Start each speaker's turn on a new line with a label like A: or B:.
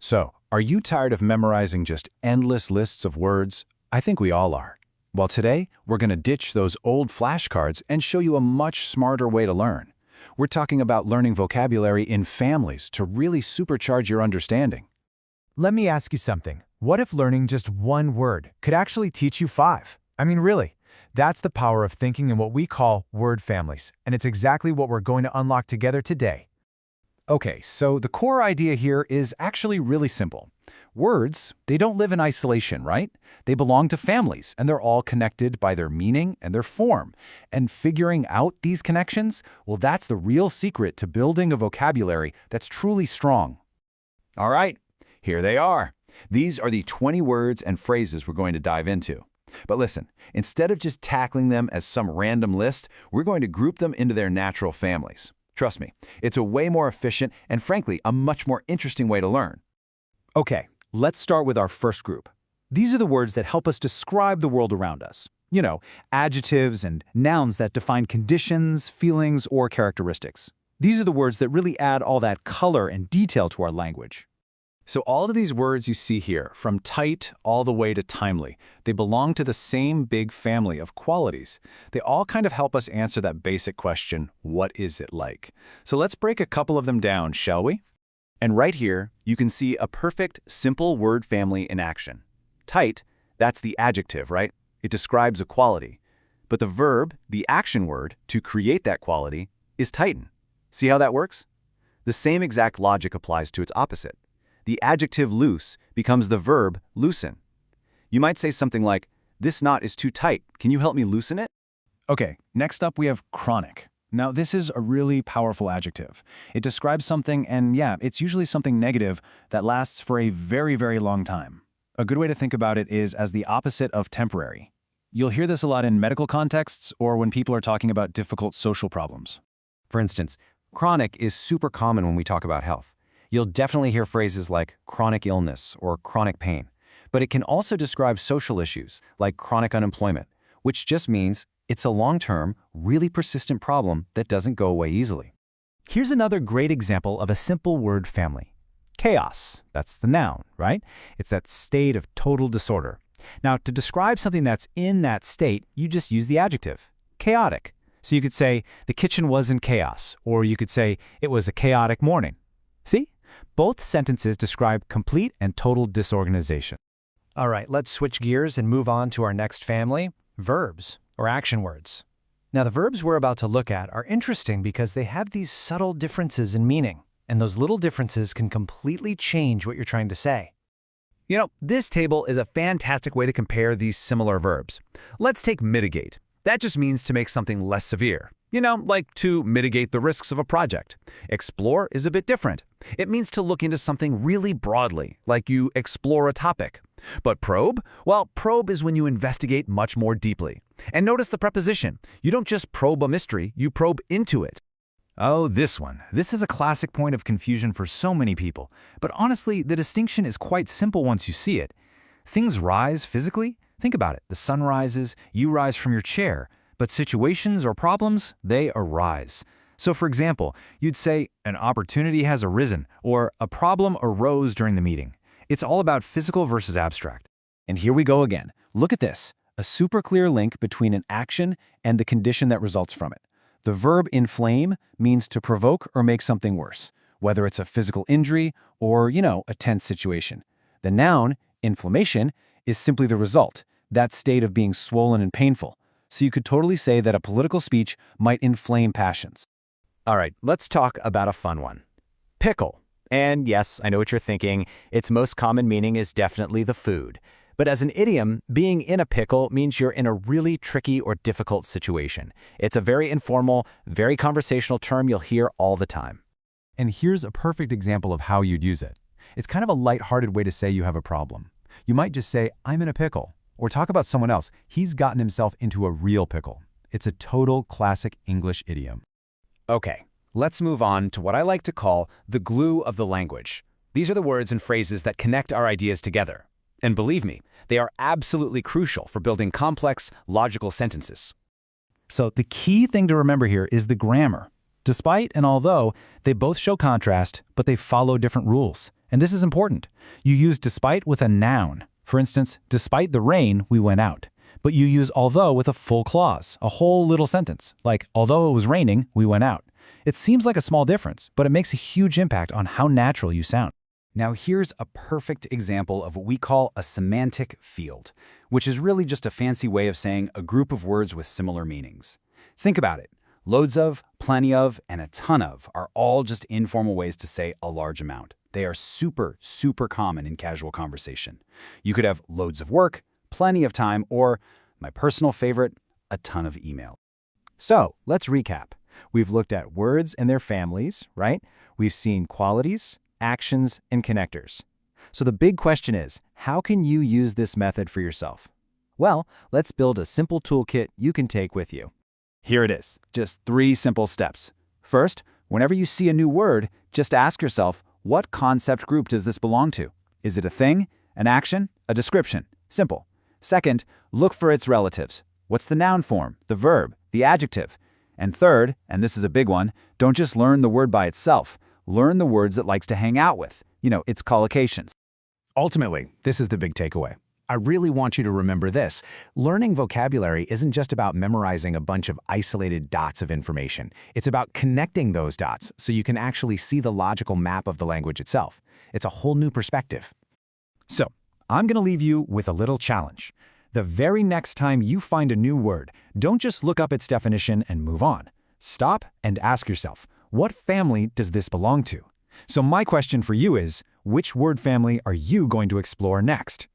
A: So, are you tired of memorizing just endless lists of words? I think we all are. Well, today, we're going to ditch those old flashcards and show you a much smarter way to learn. We're talking about learning vocabulary in families to really supercharge your understanding.
B: Let me ask you something. What if learning just one word could actually teach you 5? I mean, really. That's the power of thinking in what we call word families, and it's exactly what we're going to unlock together today.
A: Okay, so the core idea here is actually really simple. Words, they don't live in isolation, right? They belong to families, and they're all connected by their meaning and their form. And figuring out these connections, well, that's the real secret to building a vocabulary that's truly strong. All right, here they are. These are the 20 words and phrases we're going to dive into. But listen, instead of just tackling them as some random list, we're going to group them into their natural families. Trust me, it's a way more efficient and, frankly, a much more interesting way to learn. Okay, let's start with our first group. These are the words that help us describe the world around us. You know, adjectives and nouns that define conditions, feelings, or characteristics. These are the words that really add all that color and detail to our language. So all of these words you see here, from tight all the way to timely, they belong to the same big family of qualities. They all kind of help us answer that basic question, what is it like? So let's break a couple of them down, shall we? And right here, you can see a perfect, simple word family in action. Tight, that's the adjective, right? It describes a quality. But the verb, the action word, to create that quality, is tighten. See how that works? The same exact logic applies to its opposite. The adjective loose becomes the verb loosen. You might say something like, this knot is too tight. Can you help me loosen it?
C: Okay, next up we have chronic. Now, this is a really powerful adjective. It describes something, and yeah, it's usually something negative that lasts for a very, very long time. A good way to think about it is as the opposite of temporary. You'll hear this a lot in medical contexts or when people are talking about difficult social problems.
D: For instance, chronic is super common when we talk about health. You'll definitely hear phrases like chronic illness or chronic pain. But it can also describe social issues like chronic unemployment, which just means it's a long-term, really persistent problem that doesn't go away easily.
B: Here's another great example of a simple word family. Chaos, that's the noun, right? It's that state of total disorder. Now, to describe something that's in that state, you just use the adjective, chaotic. So you could say, the kitchen was in chaos, or you could say, it was a chaotic morning. See? Both sentences describe complete and total disorganization.
E: All right, let's switch gears and move on to our next family, verbs, or action words. Now, the verbs we're about to look at are interesting because they have these subtle differences in meaning, and those little differences can completely change what you're trying to say.
A: You know, this table is a fantastic way to compare these similar verbs. Let's take mitigate. That just means to make something less severe. You know, like to mitigate the risks of a project. Explore is a bit different. It means to look into something really broadly, like you explore a topic. But probe? Well, probe is when you investigate much more deeply. And notice the preposition. You don't just probe a mystery, you probe into it.
C: Oh, this one. This is a classic point of confusion for so many people. But honestly, the distinction is quite simple once you see it. Things rise physically. Think about it. The sun rises, you rise from your chair. But situations or problems, they arise. So for example, you'd say, an opportunity has arisen, or a problem arose during the meeting. It's all about physical versus abstract. And here we go again. Look at this, a super clear link between an action and the condition that results from it. The verb inflame means to provoke or make something worse, whether it's a physical injury or, a tense situation. The noun, inflammation, is simply the result, that state of being swollen and painful. So you could totally say that a political speech might inflame passions.
D: All right, let's talk about a fun one. Pickle. And yes, I know what you're thinking. Its most common meaning is definitely the food. But as an idiom, being in a pickle means you're in a really tricky or difficult situation. It's a very informal, very conversational term you'll hear all the time.
C: And here's a perfect example of how you'd use it. It's kind of a lighthearted way to say you have a problem. You might just say, I'm in a pickle. Or talk about someone else. He's gotten himself into a real pickle. It's a total classic English idiom.
D: Okay, let's move on to what I like to call the glue of the language. These are the words and phrases that connect our ideas together. And believe me, they are absolutely crucial for building complex, logical sentences.
C: So the key thing to remember here is the grammar. Despite and although they both show contrast, but they follow different rules.
B: And this is important. You use despite with a noun. For instance, despite the rain, we went out. But you use although with a full clause, a whole little sentence, like although it was raining, we went out. It seems like a small difference, but it makes a huge impact on how natural you sound.
A: Now here's a perfect example of what we call a semantic field, which is really just a fancy way of saying a group of words with similar meanings. Think about it. Loads of, plenty of, and a ton of are all just informal ways to say a large amount. They are super, super common in casual conversation. You could have loads of work, plenty of time, or, my personal favorite, a ton of email.
B: So, let's recap. We've looked at words and their families, right? We've seen qualities, actions, and connectors. So the big question is, how can you use this method for yourself? Well, let's build a simple toolkit you can take with you.
A: Here it is, just 3 simple steps. First, whenever you see a new word, just ask yourself, what concept group does this belong to? Is it a thing, an action, a description? Simple. Second, look for its relatives. What's the noun form, the verb, the adjective? And third, and this is a big one, don't just learn the word by itself. Learn the words it likes to hang out with. Its collocations.
C: Ultimately, this is the big takeaway. I really want you to remember this. Learning vocabulary isn't just about memorizing a bunch of isolated dots of information. It's about connecting those dots so you can actually see the logical map of the language itself. It's a whole new perspective.
B: So, I'm going to leave you with a little challenge. The very next time you find a new word, don't just look up its definition and move on. Stop and ask yourself, what family does this belong to? So my question for you is, which word family are you going to explore next?